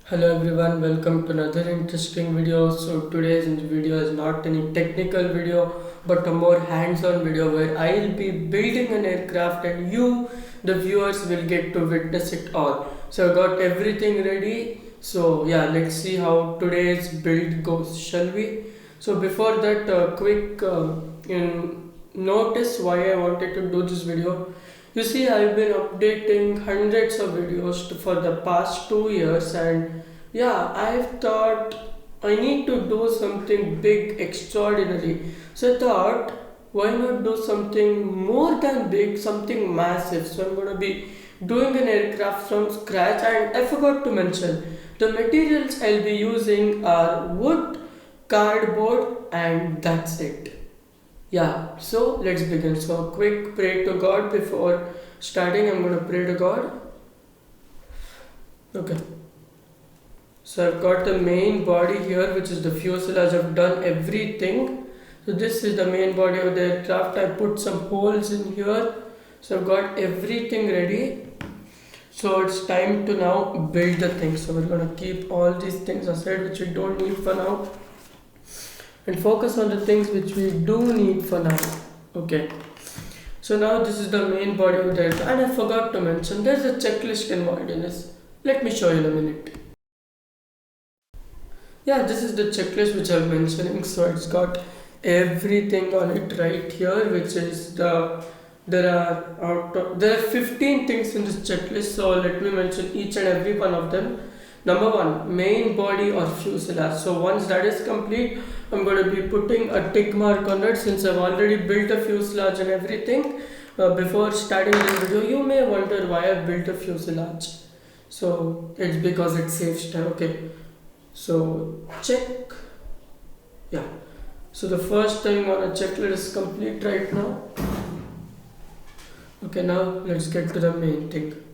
Hello everyone, welcome to another interesting video. So today's video is not any technical video but a more hands-on video where I'll be building an aircraft and you, the viewers, will get to witness it all. So I got everything ready. So yeah, let's see how today's build goes, shall we? So before that, quick notice why I wanted to do this video. You see, I've been updating hundreds of videos for the past 2 years, and yeah, I've thought I need to do something big, extraordinary. So I thought, why not do something more than big, something massive? So I'm gonna be doing an aircraft from scratch, and I forgot to mention the materials I'll be using are wood, cardboard, and that's it. Yeah, so let's begin. So, quick pray to God before starting. I'm going to pray to God. Okay, so I've got the main body here, which is the fuselage. I've done everything. So, this is the main body of the aircraft. I put some holes in here. So, I've got everything ready. So, it's time to now build the thing. So, we're going to keep all these things aside, which we don't need for now, and focus on the things which we do need for now. Okay, so now this is the main body of the aircraft, and I forgot to mention there's a checklist involved in this. Let me show you in a minute. Yeah, this is the checklist which I'm mentioning. So it's got everything on it right here, which is there are 15 things in this checklist. So let me mention each and every one of them. Number one, main body or fuselage. So once that is complete, I'm going to be putting a tick mark on it since I've already built a fuselage and everything. Before starting this video, you may wonder why I built a fuselage. So it's because it saves time. Okay, so check. Yeah, so the first thing on a checklist is complete right now. Okay, now let's get to the main thing.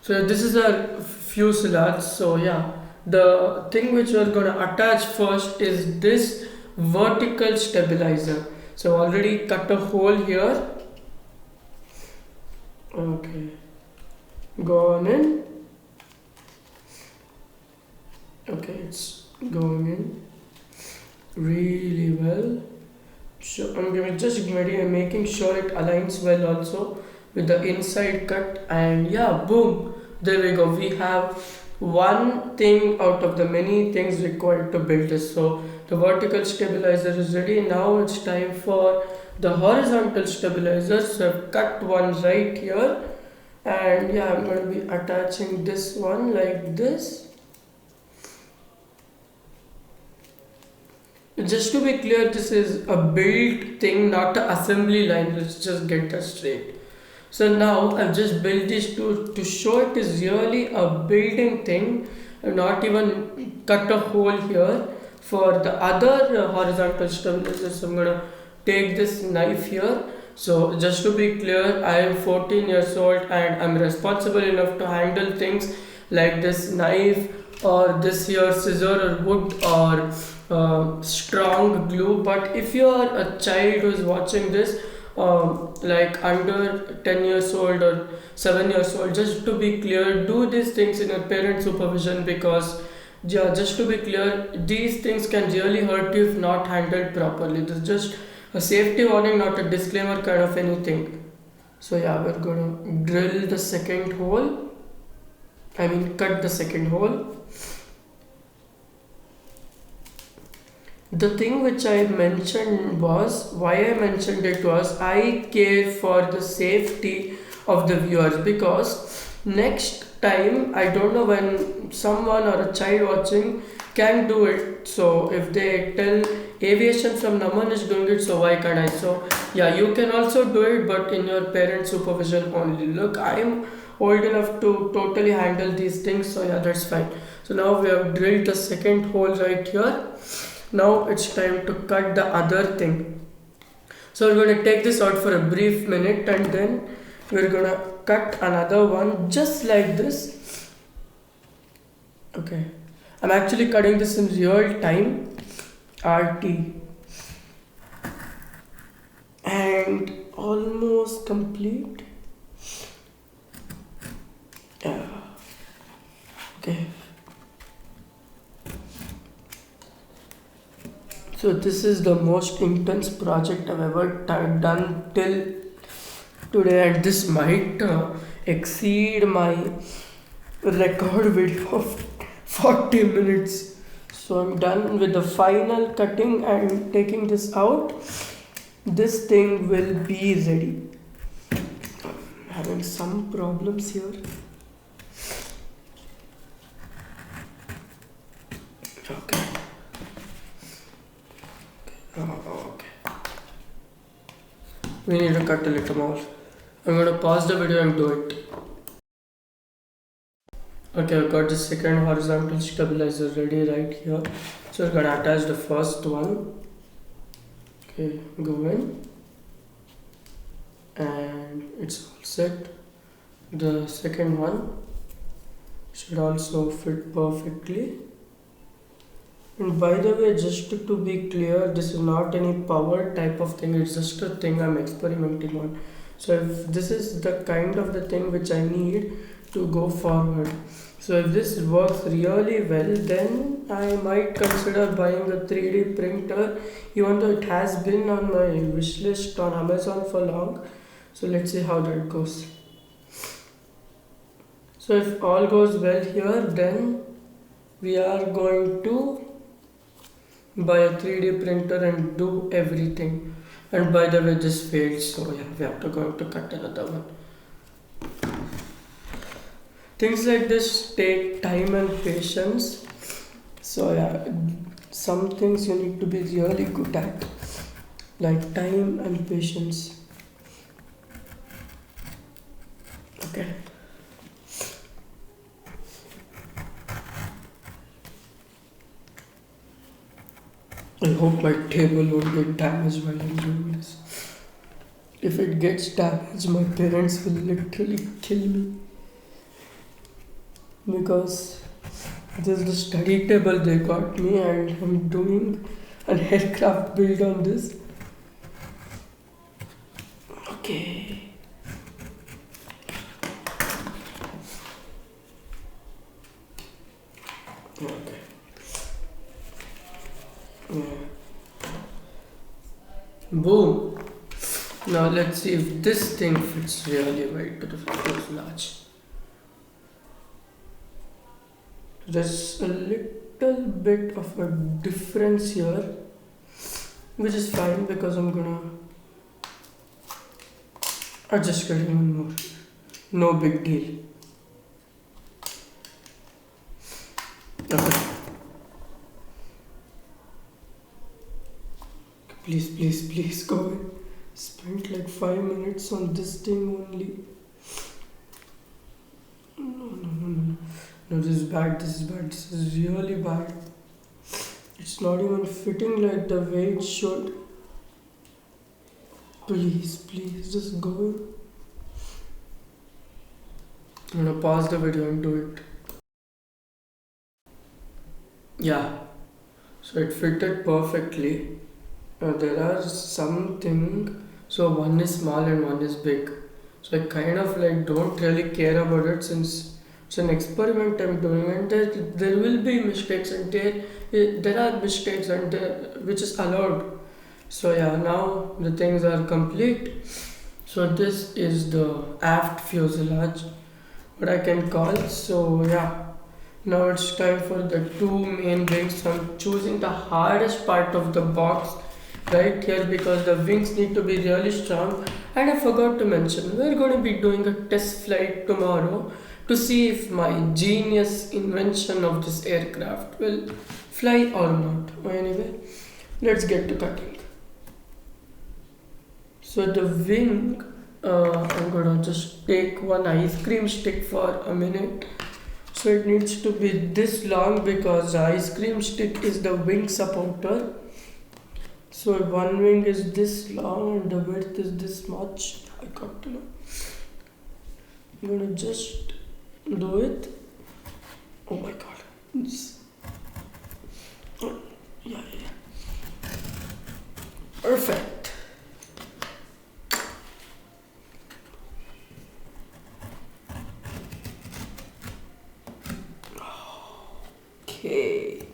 So this is our fuselage. So yeah, the thing which we're gonna attach first is this vertical stabilizer. So already cut a hole here. Okay, go on in. Okay, it's going in really well. So I'm just ready and making sure it aligns well also with the inside cut, and yeah, boom, there we go. We have one thing out of the many things required to build this. So the vertical stabilizer is ready. Now it's time for the horizontal stabilizer. So I've cut one right here, and yeah, I'm going to be attaching this one like this. Just to be clear, this is a build thing, not an assembly line. Let's just get that straight. So now I've just built this to show it is really a building thing. I've not even cut a hole here. For the other horizontal stabilizers, I'm gonna take this knife here. So just to be clear, I am 14 years old and I'm responsible enough to handle things like this knife or this here scissor or wood or strong glue. But if you are a child who is watching this, like under 10 years old or 7 years old, just to be clear, do these things in your parent supervision, because yeah, just to be clear, these things can really hurt you if not handled properly. This is just a safety warning, not a disclaimer kind of anything. So yeah, we're gonna drill the second hole. I mean, cut the second hole. The thing which I mentioned was, why I mentioned it was, I care for the safety of the viewers, because next time, I don't know when someone or a child watching can do it. So if they tell aviation from Naman is doing it, so why can't I? So yeah, you can also do it, but in your parent supervision only. Look, I am old enough to totally handle these things, so yeah, that's fine. So now we have drilled the second hole right here. Now it's time to cut the other thing. So we're going to take this out for a brief minute, and then we're going to cut another one just like this. Okay, I'm actually cutting this in real time, RT, and almost complete. So this is the most intense project I've ever done till today, and this might exceed my record video of 40 minutes. So I'm done with the final cutting and taking this out. This thing will be ready. I'm having some problems here. Okay. Okay. We need to cut a little more. I'm gonna pause the video and do it. Okay, I've got the second horizontal stabilizer ready right here. So we're gonna attach the first one. Okay, go in. And it's all set. The second one should also fit perfectly. And by the way, just to be clear, this is not any power type of thing, it's just a thing I'm experimenting on. So if this is the kind of the thing which I need to go forward. So if this works really well, then I might consider buying a 3D printer, even though it has been on my wish list on Amazon for long. So let's see how that goes. So if all goes well here, then we are going to buy a 3D printer and do everything. And by the way, this failed, so yeah, we have to cut another one. Things like this take time and patience. So yeah, some things you need to be really good at, like time and patience. Okay. I hope my table won't get damaged while I'm doing this. If it gets damaged, my parents will literally kill me. Because this is the study table they got me, and I'm doing an aircraft build on this. Okay. Okay. Yeah. Boom. Now let's see if this thing fits really well to the fuselage. There's a little bit of a difference here, which is fine because I'm gonna adjust it even more. No big deal. Okay. Please go in. Spent like 5 minutes on this thing only. No, this is bad, this is really bad. It's not even fitting like the way it should. Please, just go in. I'm gonna pause the video and do it. Yeah, so it fitted perfectly. There are something, so one is small and one is big. So I kind of like don't really care about it since it's an experiment I'm doing, and there will be mistakes, and there are mistakes, and which is allowed. So yeah, now the things are complete. So this is the aft fuselage, what I can call. So yeah, now it's time for the two main wings. I'm choosing the hardest part of the box right here because the wings need to be really strong. And I forgot to mention, we're going to be doing a test flight tomorrow to see if my genius invention of this aircraft will fly or not. Anyway, let's get to cutting. So the wing, I'm gonna just take one ice cream stick for a minute. So it needs to be this long because the ice cream stick is the wing supporter. So one wing is this long and the width is this much. I got to know. I'm gonna just do it. Oh my god. Yeah. Perfect. Okay.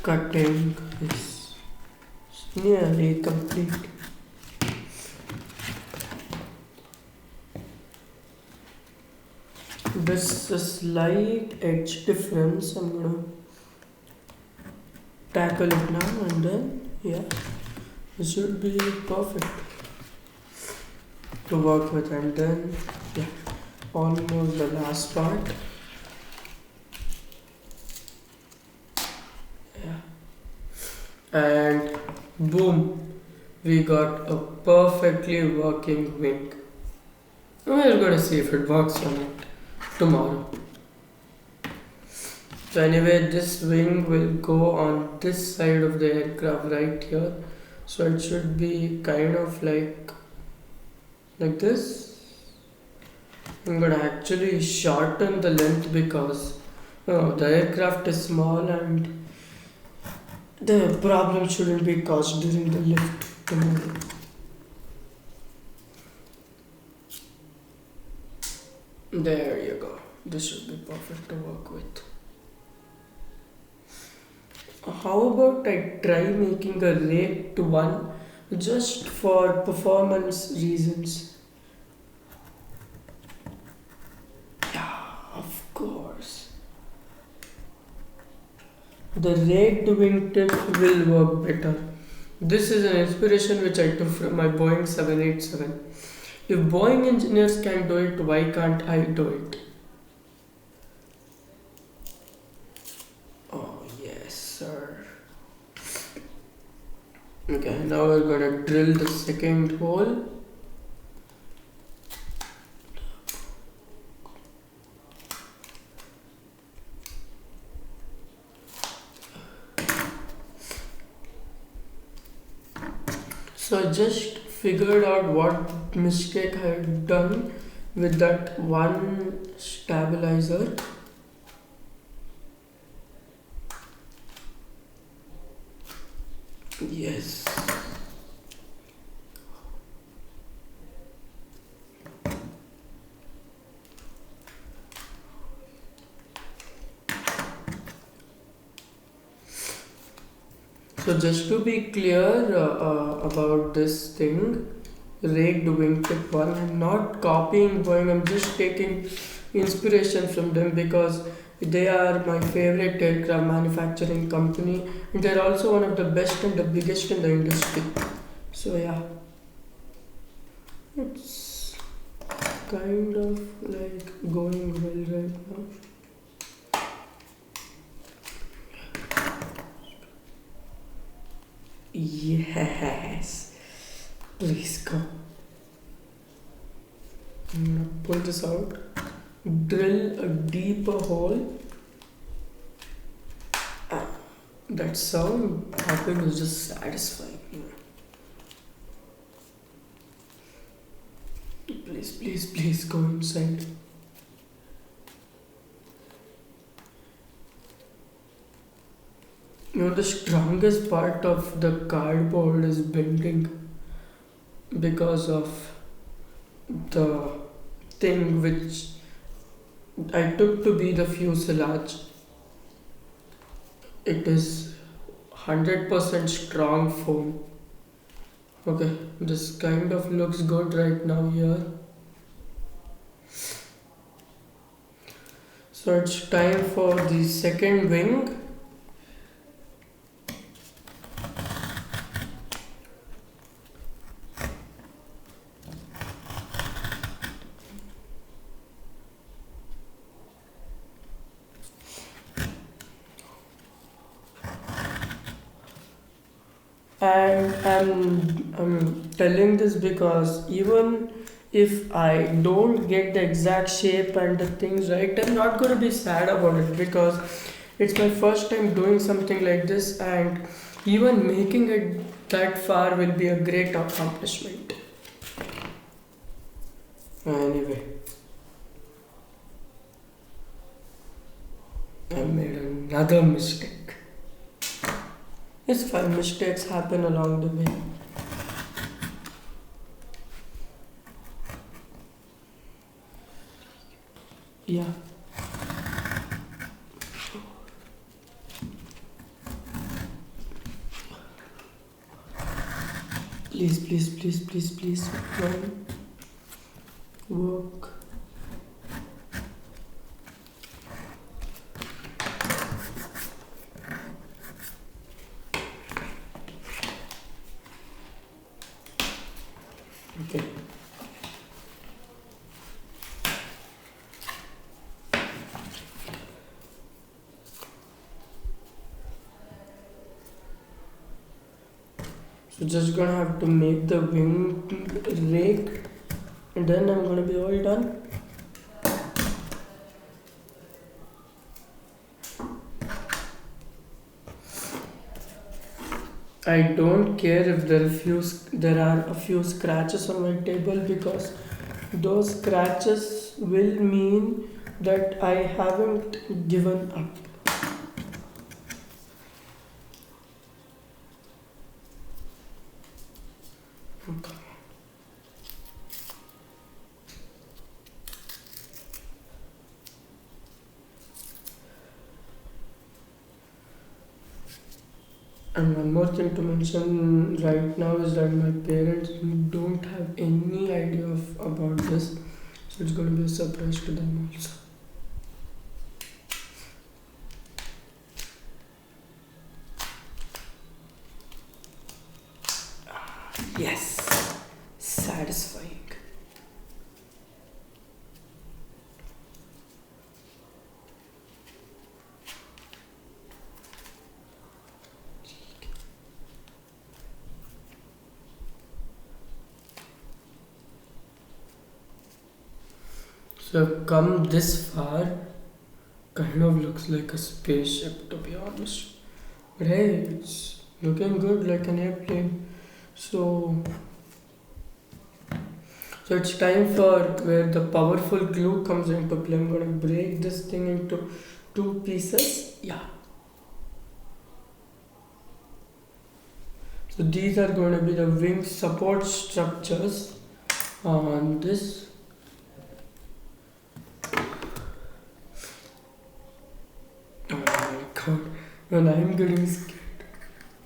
cutting is nearly complete. This is a slight edge difference. I'm gonna tackle it now and then, yeah, this should be perfect to work with. And then, yeah, almost the last part. Yeah, and boom, we got a perfectly working wing. We're gonna see if it works or not tomorrow. So anyway, this wing will go on this side of the aircraft right here. So it should be kind of like this. I'm gonna actually shorten the length because the aircraft is small and the problem shouldn't be caused during the lift tomorrow. There you go. This should be perfect to work with. How about I try making a raked one just for performance reasons? Yeah, of course. The raked wingtip will work better. This is an inspiration which I took from my Boeing 787. If Boeing engineers can do it, why can't I do it? Oh, yes, sir. Okay, now we're gonna drill the second hole. So I just figured out what mistake I had done with that one stabilizer. Yes. So just to be clear about this thing, raked wingtip one, I'm not copying Boeing, I'm just taking inspiration from them because they are my favorite aircraft manufacturing company and they're also one of the best and the biggest in the industry. So yeah, it's kind of like going well right now. Yes, please go. I'm gonna pull this out, drill a deeper hole. Ah, that sound happening is just satisfying. Please, please, please go inside. You know, the strongest part of the cardboard is bending because of the thing which I took to be the fuselage. It is 100% strong foam. Okay, this kind of looks good right now here. So it's time for the second wing. And I'm telling this because even if I don't get the exact shape and the things right, I'm not going to be sad about it because it's my first time doing something like this, and even making it that far will be a great accomplishment. Anyway, I made another mistake. It's fine, mistakes happen along the way. Yeah. Please, please, please, please, please. One. Work. Okay. So just gonna have to make the wing rake, and then I'm gonna be all done. I don't care if there are a few scratches on my table, because those scratches will mean that I haven't given up. Okay. And one more thing to mention right now is that my parents don't have any idea about this, so it's going to be a surprise to them also. Yes, satisfying. So I've come this far, kind of looks like a spaceship, to be honest. But hey, it's looking good like an airplane. So it's time for where the powerful glue comes into play. I'm gonna break this thing into two pieces. Yeah. So these are going to be the wing support structures on this. Oh my god, when I'm getting scared,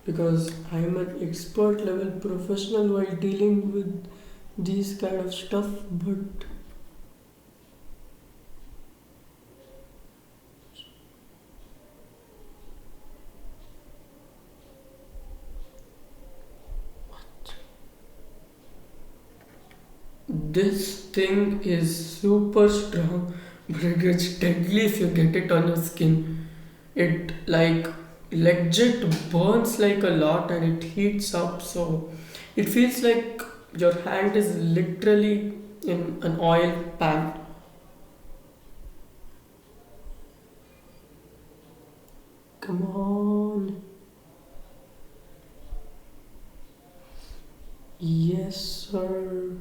because I'm an expert level professional while dealing with these kind of stuff, but this thing is super strong, but it gets deadly if you get it on your skin. It like legit burns like a lot, and it heats up, so it feels like your hand is literally in an oil pan. Come on. Yes, sir.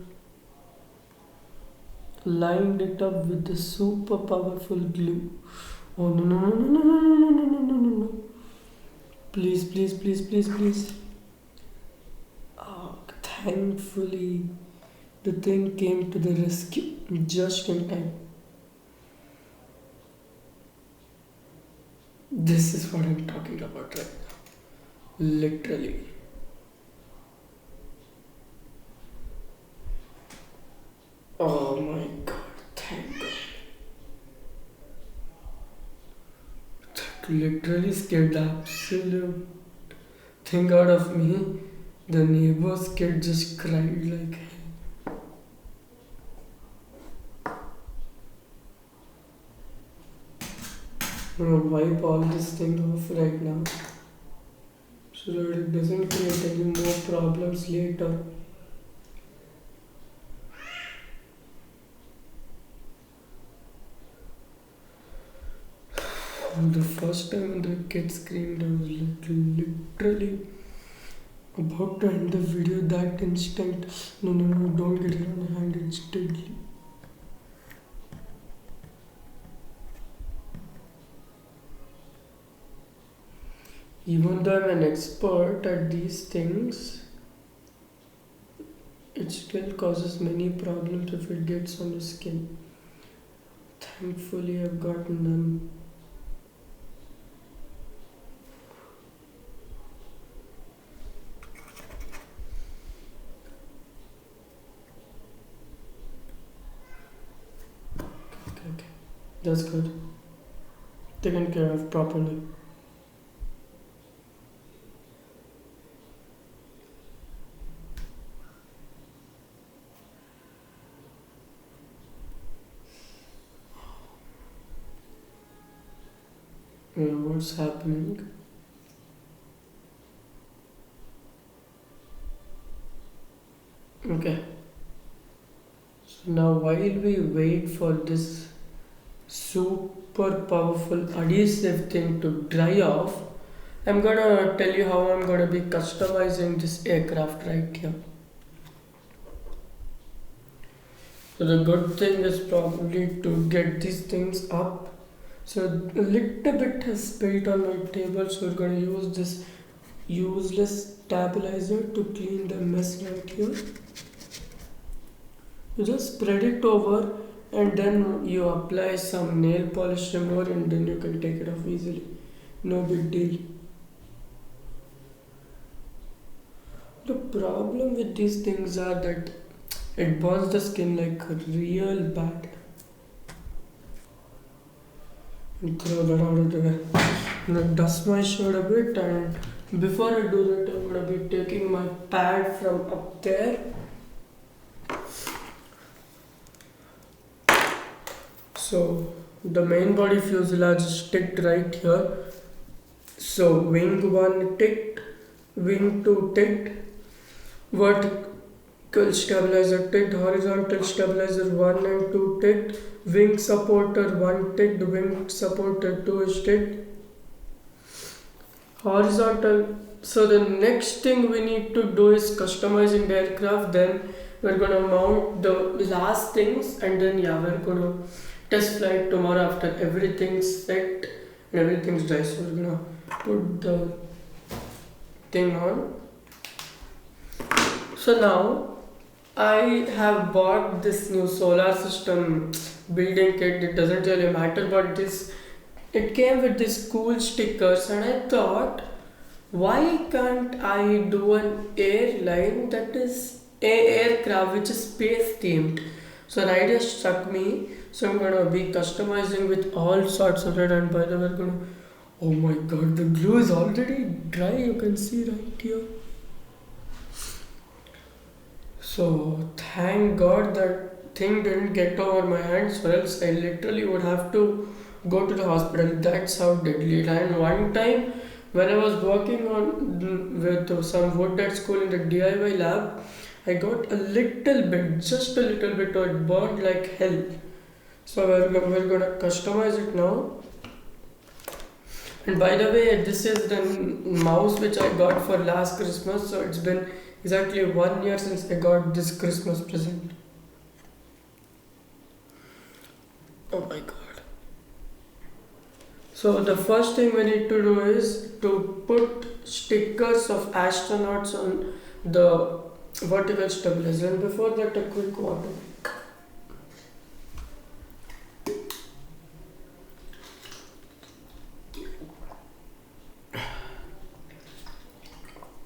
Lined it up with the super powerful glue. Oh no no no no no no no no no no no! Please, please, please, please, please. Oh, thankfully, the thing came to the rescue just in time. This is what I'm talking about right now. Literally. Oh my god, thank god. That literally scared the absolute thing out of me. The neighbor's kid just cried like hell. I'm gonna wipe all this thing off right now, so that it doesn't create any more problems later. The first time the kid screamed, I was literally about to end the video that instant. No, no, no, don't get it on your hand, it's deadly. Even though I'm an expert at these things, it still causes many problems if it gets on your skin. Thankfully, I've got none. That's good. Taken care of properly. What's happening? Okay. So now while we wait for this super powerful adhesive thing to dry off, I'm gonna tell you how I'm gonna be customizing this aircraft right here. So the good thing is probably to get these things up. So a little bit has spilled on my table, so we're gonna use this useless stabilizer to clean the mess right here. You just spread it over and then you apply some nail polish remover and then you can take it off easily. No big deal. The problem with these things are that it burns the skin like real bad. And throw that out of the way. I'm gonna dust my shirt a bit, and before I do that I'm gonna be taking my pad from up there. So the main body fuselage is ticked right here. So wing 1 ticked, wing 2 ticked, vertical stabilizer ticked, horizontal stabilizer 1 and 2 ticked, wing supporter 1 ticked, wing supporter 2 is ticked. Horizontal. So the next thing we need to do is customizing the aircraft. Then we're gonna mount the last things, and then we're gonna test flight tomorrow after everything's set and everything's dry. So we're gonna put the thing on. So now I have bought this new solar system building kit. It doesn't really matter, but this it came with these cool stickers, and I thought, why can't I do an airline that is a aircraft which is space themed? So an idea struck me. So I'm gonna be customizing with all sorts of it, and by the way, we're gonna. Oh my god, the glue is already dry. You can see right here. So thank God that thing didn't get over my hands, or else I literally would have to go to the hospital. That's how deadly it is. And one time when I was working on with some wood at school in the DIY lab, I got a little bit, just a little bit, or it burned like hell. So we're gonna customize it now. And by the way, this is the mouse which I got for last Christmas. So it's been exactly 1 year since I got this Christmas present. Oh my god. So the first thing we need to do is to put stickers of astronauts on the vertical stabilizer. And before that, a quick water.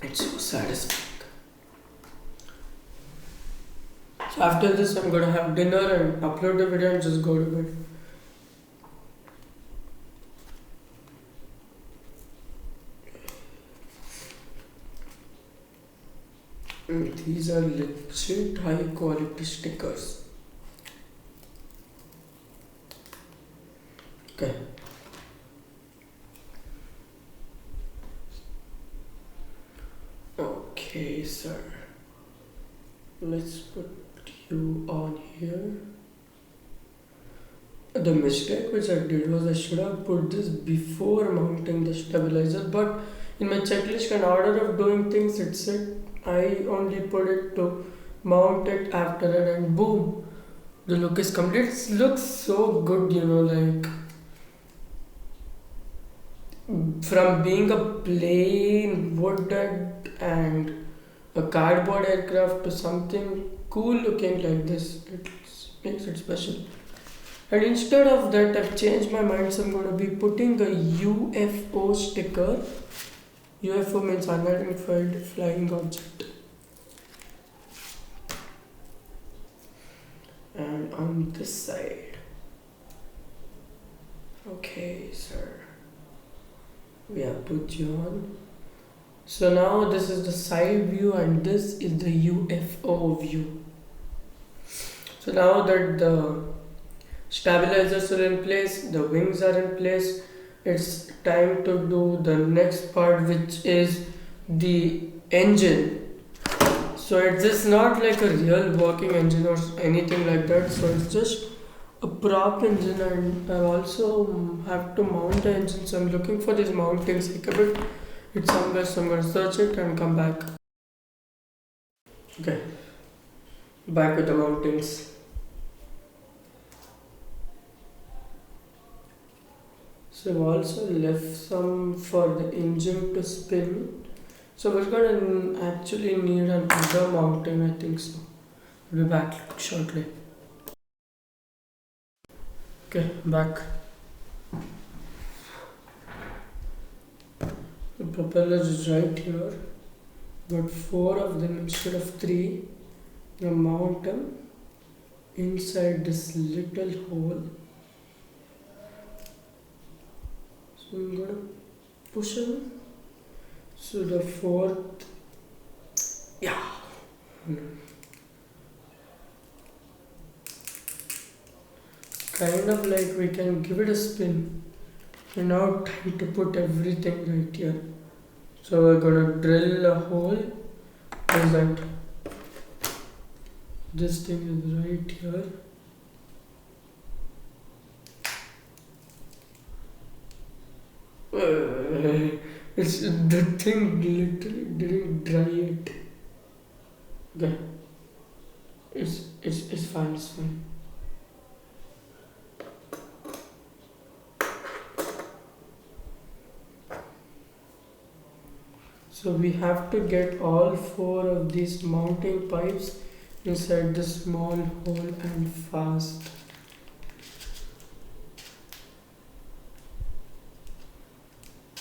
It's so satisfying. So after this, I'm gonna have dinner and upload the video and just go to bed. These are legit high quality stickers. Okay. Okay, sir. Let's put you on here. The mistake which I did was I should have put this before mounting the stabilizer, but in my checklist and order of doing things, it said I only put it to mount it after it, and boom, the look is complete. It looks so good, like from being a plain wooden and a cardboard aircraft to something cool looking like this. It makes it special. And instead of that, I've changed my mind, so I'm going to be putting a UFO sticker. UFO means unidentified flying object. And on this side. Okay, sir. We have put you on. So now this is the side view and this is the UFO view. So now that the stabilizers are in place, the wings are in place, it's time to do the next part, which is the engine. So it's just not like a real working engine or anything like that. So it's just a prop engine, and I also have to mount the engine. So I'm looking for this mounting circuit. It's somewhere, so I'm gonna search it and come back. Okay, back with the mountings. So I've also left some for the engine to spin. So we're gonna actually need another mounting, I think so. We'll be back shortly. Okay, back. The propeller is right here. Got 4 of them instead of 3. Now mount them inside this little hole. So I'm gonna push them. So the 4th, yeah. Kind of like we can give it a spin. So now time to put everything right here. So we're gonna drill a hole. Is that this thing is right here. It's the thing literally didn't dry it. Okay. It's fine, it's fine. So we have to get all 4 of these mounting pipes inside this small hole and fast.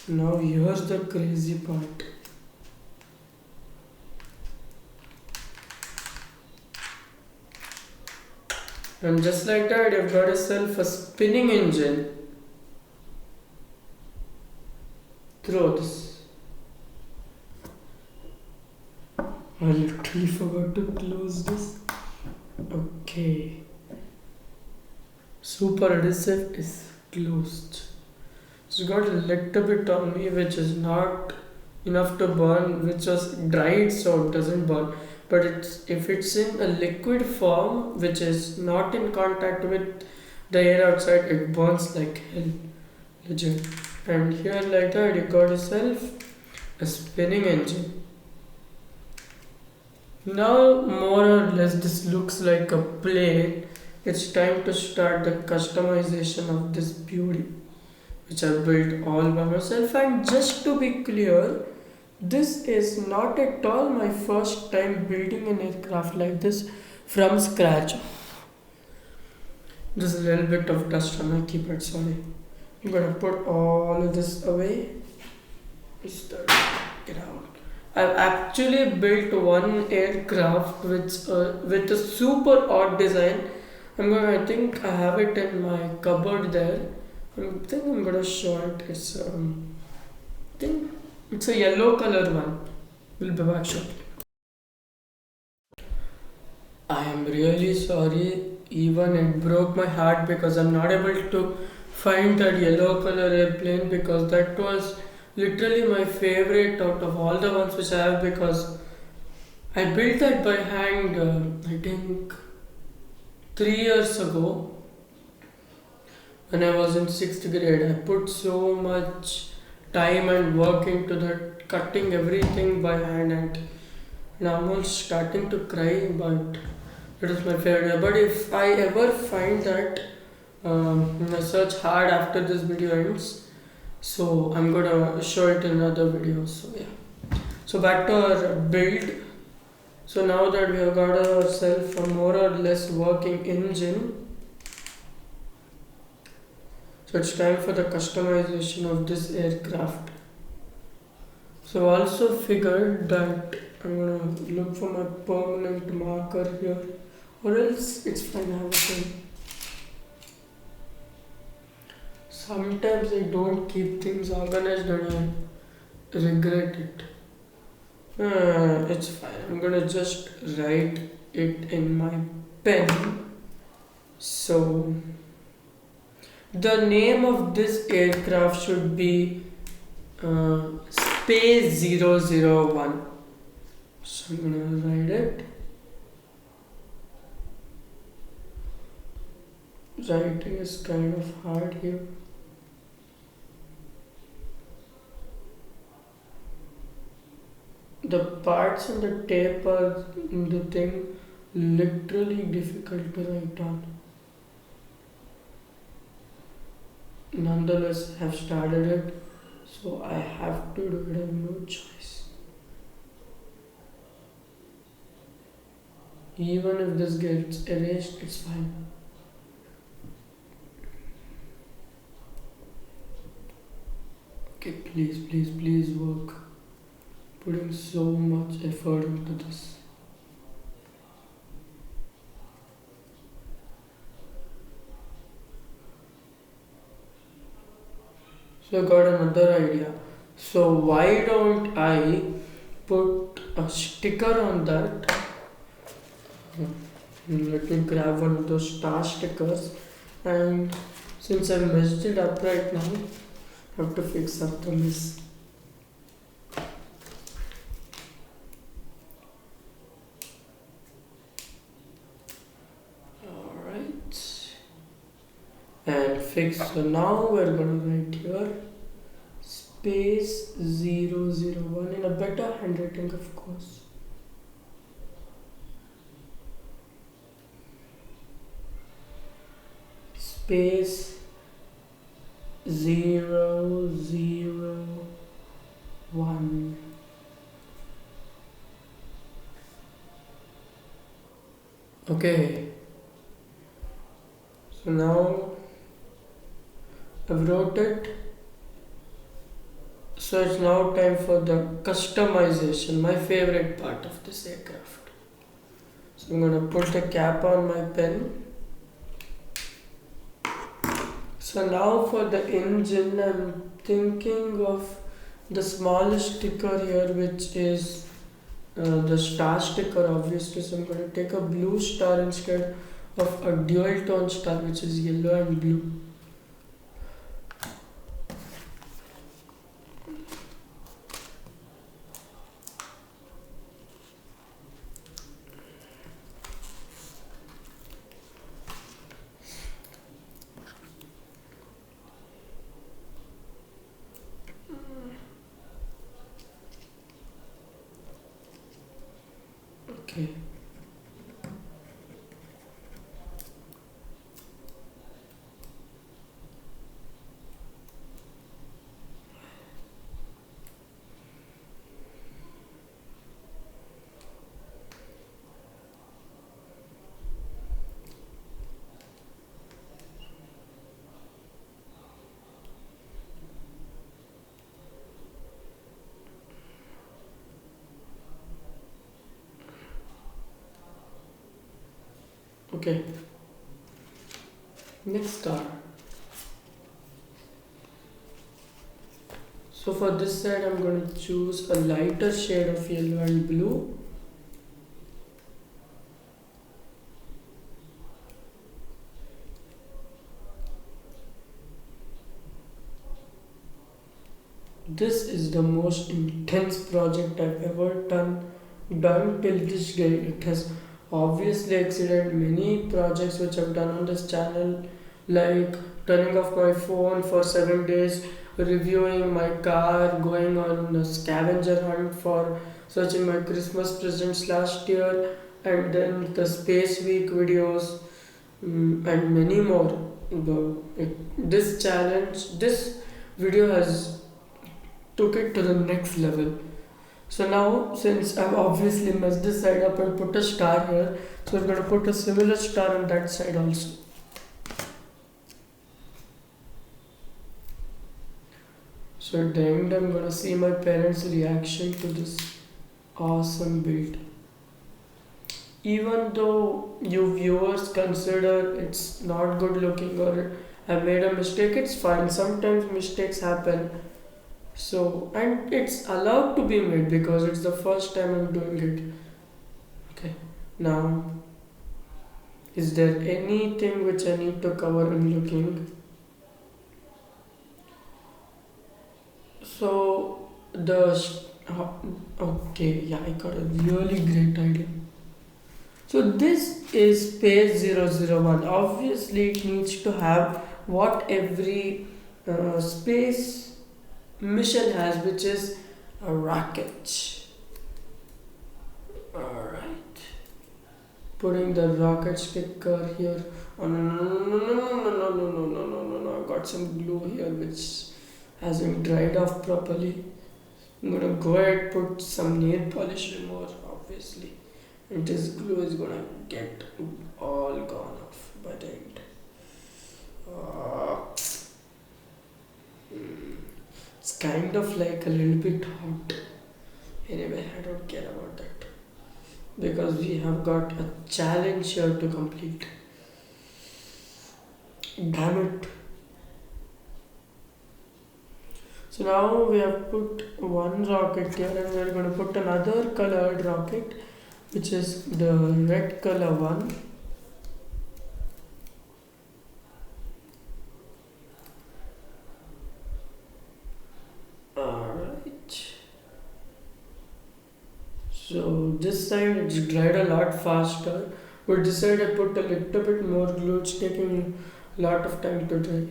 Now here's the crazy part. And just like that, you've got yourself a spinning engine. Throw this. I literally forgot to close this. Okay. Super adhesive is closed. It's got a little bit on me, which is not enough to burn, which was dried so it doesn't burn. But if it's in a liquid form, which is not in contact with the air outside, it burns like hell. Legit. And here like that, you got yourself a spinning engine. Now more or less this looks like a plate. It's time to start the customization of this beauty, which I built all by myself. And just to be clear, this is not at all my first time building an aircraft like this from scratch. There's a little bit of dust on my keypad, sorry. I'm gonna put all of this away. Get out. I've actually built one aircraft with a super odd design. I think I have it in my cupboard there. I think I'm gonna show it. I think it's a yellow color one. We'll be back shortly. I am really sorry. Even it broke my heart because I'm not able to find that yellow color airplane, because that was literally my favorite out of all the ones which I have, because I built that by hand, I think 3 years ago when I was in 6th grade. I put so much time and work into that, cutting everything by hand, and now I'm almost starting to cry, but it is my favorite. But if I ever find that, I search hard after this video ends, so I'm gonna show it in another video. So yeah. So back to our build. So now that we have got ourselves a more or less working engine, so it's time for the customization of this aircraft. So I also figured that I'm gonna look for my permanent marker here, or else it's fine, I have a pen. Sometimes I don't keep things organized and I regret it. It's fine. I'm gonna just write it in my pen. So, the name of this aircraft should be Space 001. So, I'm gonna write it. Writing is kind of hard here. The parts on the tape are the thing literally difficult to write on. Nonetheless, I have started it, so I have to do it. I have no choice. Even if this gets erased, it's fine. Okay, please, please, please work. Putting so much effort into this. So I got another idea. So why don't I put a sticker on that? Let me grab one of those star stickers, and since I messed it up right now, I have to fix up the mess. Alright. And fix. So now we're gonna write here Space 001 in a better handwriting, of course. Space 001. Okay. So now I've wrote it. So it's now time for the customization, my favorite part of this aircraft. So I'm gonna put the cap on my pen. So now for the engine, I'm thinking of the smallest sticker here, which is the star sticker, obviously. So I'm going to take a blue star instead of a dual tone star, which is yellow and blue. Okay. Okay. Next star. So for this side, I'm going to choose a lighter shade of yellow and blue. This is the most intense project I've ever done till this day. It has obviously exceeded many projects which I've done on this channel, like turning off my phone for 7 days, reviewing my car, going on a scavenger hunt for searching my Christmas presents last year, and then the Space Week videos, and many more. This video has took it to the next level. So now, since I've obviously messed this side up and put a star here, so I'm going to put a similar star on that side also. So at the end, I'm going to see my parents' reaction to this awesome build. Even though you viewers consider it's not good looking or I made a mistake, it's fine. Sometimes mistakes happen. So, and it's allowed to be made because it's the first time I'm doing it. Okay. Now, is there anything which I need to cover in looking? So, okay, yeah, I got a really great idea. So this is space 001. Obviously, it needs to have what every space mission has, which is a rocket. Alright. Putting the rocket sticker here. Oh no no no no no no no no no no no no! I got some glue here which hasn't dried off properly. I'm gonna go ahead put some nail polish remover, obviously. And this glue is gonna get all gone off by the end. Uh, it's kind of like a little bit hot. Anyway, I don't care about that because we have got a challenge here to complete. Damn it. So now we have put one rocket here and we are going to put another colored rocket, which is the red color one. Alright. So this side it's dried a lot faster, but this side I put a little bit more glue, it's taking a lot of time to dry.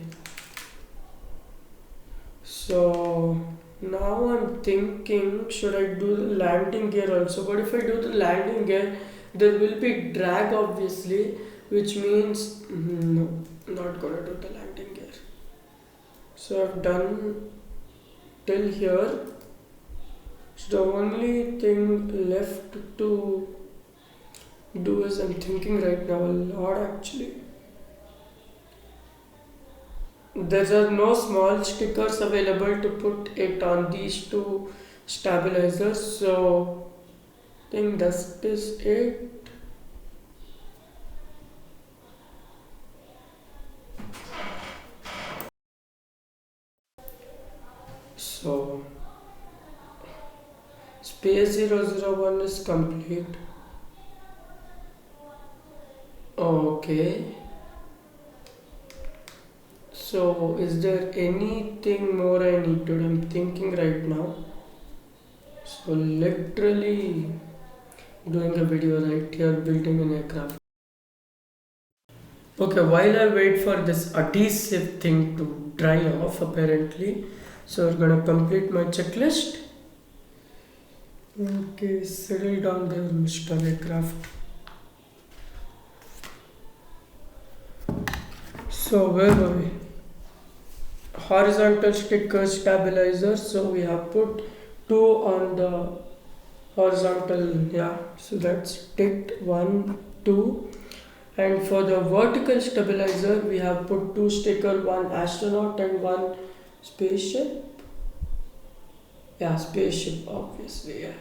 So now I'm thinking, should I do the landing gear also? But if I do the landing gear, there will be drag obviously, which means no, not gonna do the landing gear. So I've done till here. So the only thing left to do is I'm thinking right now a lot actually. There are no small stickers available to put it on these two stabilizers, so I think that is it. So space 001 is complete. Okay. So is there anything more I need to do? I'm thinking right now. So literally doing a video right here building an aircraft. Okay, while I wait for this adhesive thing to dry off apparently, so we're gonna complete my checklist. Okay, settle down there, Mr. Aircraft. So where were we? Horizontal sticker stabilizer, so we have put two on the horizontal, yeah, so that's ticked 1 2, and for the vertical stabilizer we have put two sticker, one astronaut and one spaceship, yeah, spaceship obviously, yeah.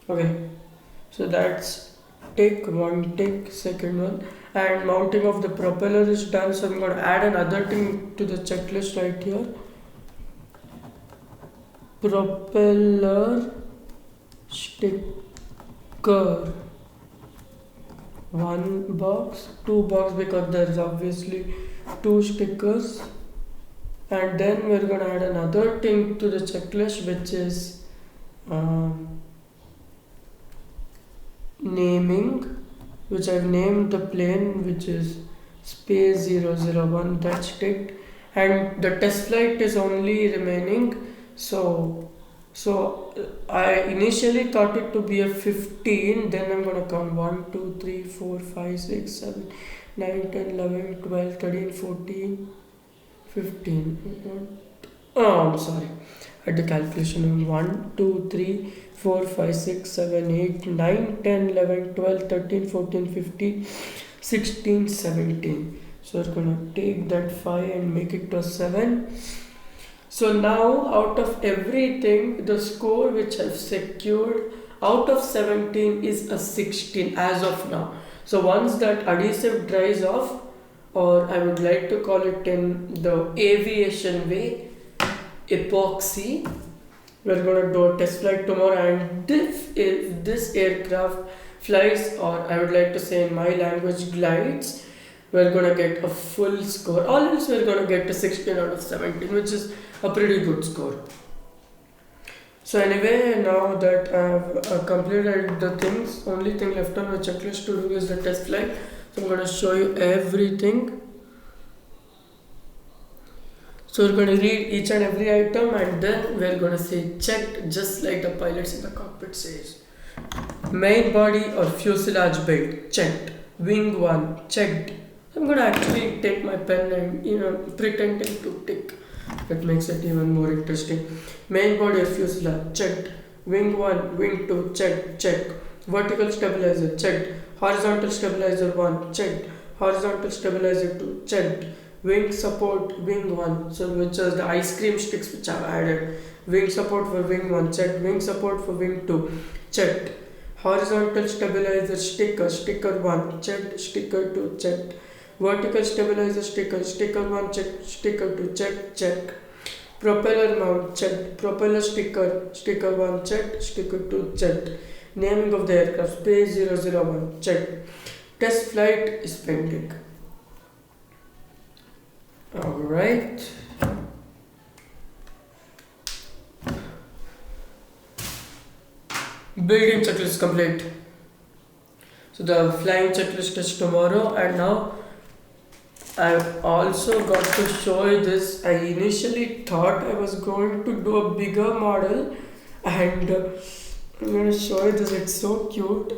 Okay, so that's tick one, tick second one, and mounting of the propeller is done, so I'm going to add another thing to the checklist right here. Propeller sticker, one box, two box because there's obviously two stickers, and then we're going to add another thing to the checklist, which is naming, which I've named the plane, which is space 001, that's ticked, and the test flight is only remaining. So I initially thought it to be a 15, then I'm gonna count 1 2 3 4 5 6 7 9 10 11 12 13 14 15. Oh, I'm sorry, I had the calculation. 1 2 3 4 5 6 7 8 9 10 11 12 13 14 15 16 17. So we're gonna take that 5 and make it to a 7. So now out of everything, the score which I've secured out of 17 is a 16 as of now. So once that adhesive dries off, or I would like to call it in the aviation way, epoxy, we're going to do a test flight tomorrow, and if this aircraft flies, or I would like to say in my language glides, we're going to get a full score, or else we're going to get a 16 out of 17, which is a pretty good score. So anyway, now that I've completed the things, only thing left on my checklist to do is the test flight. So I'm going to show you everything. So we're going to read each and every item, and then we're going to say checked, just like the pilots in the cockpit says. Main body or fuselage built, checked. Wing 1, checked. I'm going to actually take my pen and pretending to tick. That makes it even more interesting. Main body or fuselage, checked. Wing 1, wing 2, checked. Vertical stabilizer, checked. Horizontal stabilizer 1, checked. Horizontal stabilizer 2, checked. Wing support, wing 1, so which is the ice cream sticks which I've added. Wing support for wing 1, checked. Wing support for wing 2, checked. Horizontal stabilizer sticker 1, checked. Sticker 2, checked. Vertical stabilizer sticker 1, checked. Sticker 2, checked. Propeller mount, checked. Propeller sticker 1, checked. Sticker 2, checked. Naming of the aircraft, Space 001, checked. Test flight is pending. Alright. Building checklist complete. So the flying checklist is tomorrow, and now I've also got to show you this. I initially thought I was going to do a bigger model, and I'm going to show you this. It's so cute.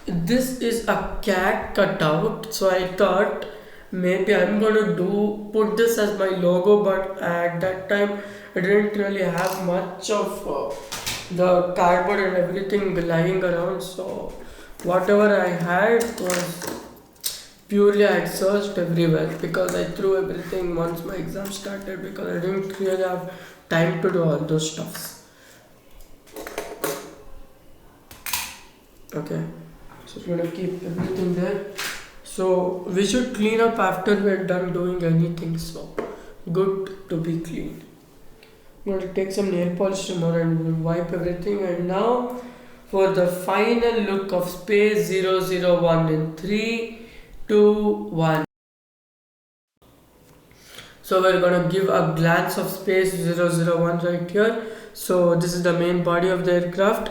This is a cat cutout, so I thought maybe I'm going to put this as my logo, but at that time I didn't really have much of the cardboard and everything lying around, so whatever I had was purely I searched everywhere, because I threw everything once my exam started, because I didn't really have time to do all those stuffs. Okay, so we're gonna keep everything there. So we should clean up after we're done doing anything, so good to be clean. I'm going to take some nail polish tomorrow and we'll wipe everything. And now for the final look of Space 001 in 3, 2, 1. So we're going to give a glance of Space 001 right here. So this is the main body of the aircraft.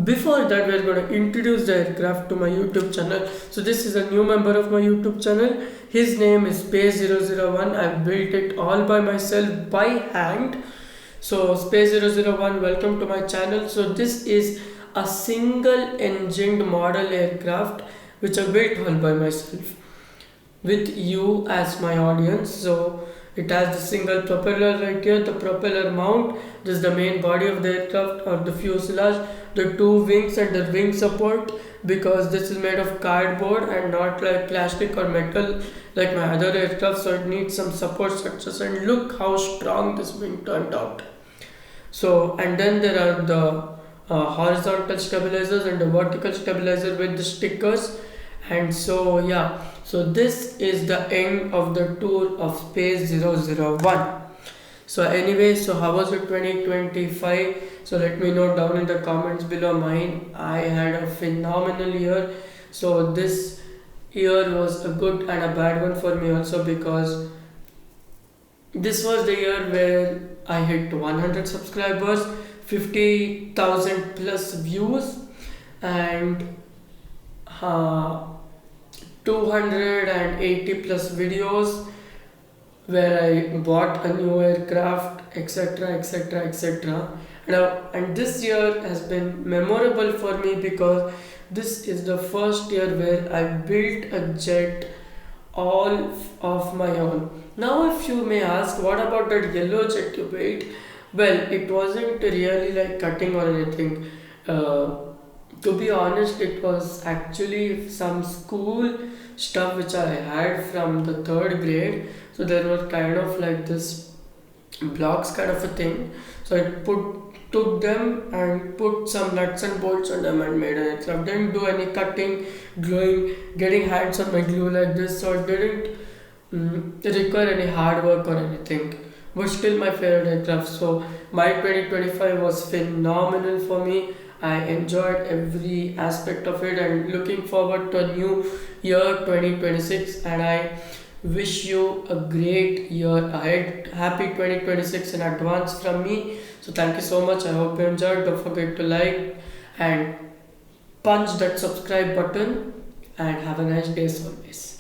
Before that, we're going to introduce the aircraft to my YouTube channel. So this is a new member of my YouTube channel. His name is Space 001. I built it all by myself by hand. So Space 001, welcome to my channel. So this is a single engined model aircraft which I built all by myself with you as my audience. So it has the single propeller right here, the propeller mount. This is the main body of the aircraft, or the fuselage, the two wings and the wing support, because this is made of cardboard and not like plastic or metal like my other aircraft, so it needs some support structures. And look how strong this wing turned out. So, and then there are the horizontal stabilizers and the vertical stabilizer with the stickers. And so yeah, so this is the end of the tour of Space 001. So anyway, so how was it 2025? So let me know down in the comments below. Mine, I had a phenomenal year. So this year was a good and a bad one for me also, because this was the year where I hit 100 subscribers, 50,000 plus views, and 280 plus videos where I bought a new aircraft, etc., etc., etc. And this year has been memorable for me, because this is the first year where I built a jet all of my own. Now, if you may ask, what about that yellow jet you built? Well, it wasn't really like cutting or anything. To be honest, it was actually some school stuff which I had from the third grade. So there were kind of like this blocks kind of a thing. So I put took them and put some nuts and bolts on them and made an aircraft. Didn't do any cutting, gluing, getting hands on my glue like this, so it didn't require any hard work or anything. But still my favorite aircraft. So my 2025 was phenomenal for me. I enjoyed every aspect of it and looking forward to a new year 2026, and I wish you a great year ahead. Happy 2026 in advance from me. So thank you so much. I hope you enjoyed. Don't forget to like and punch that subscribe button, and have a nice day as always.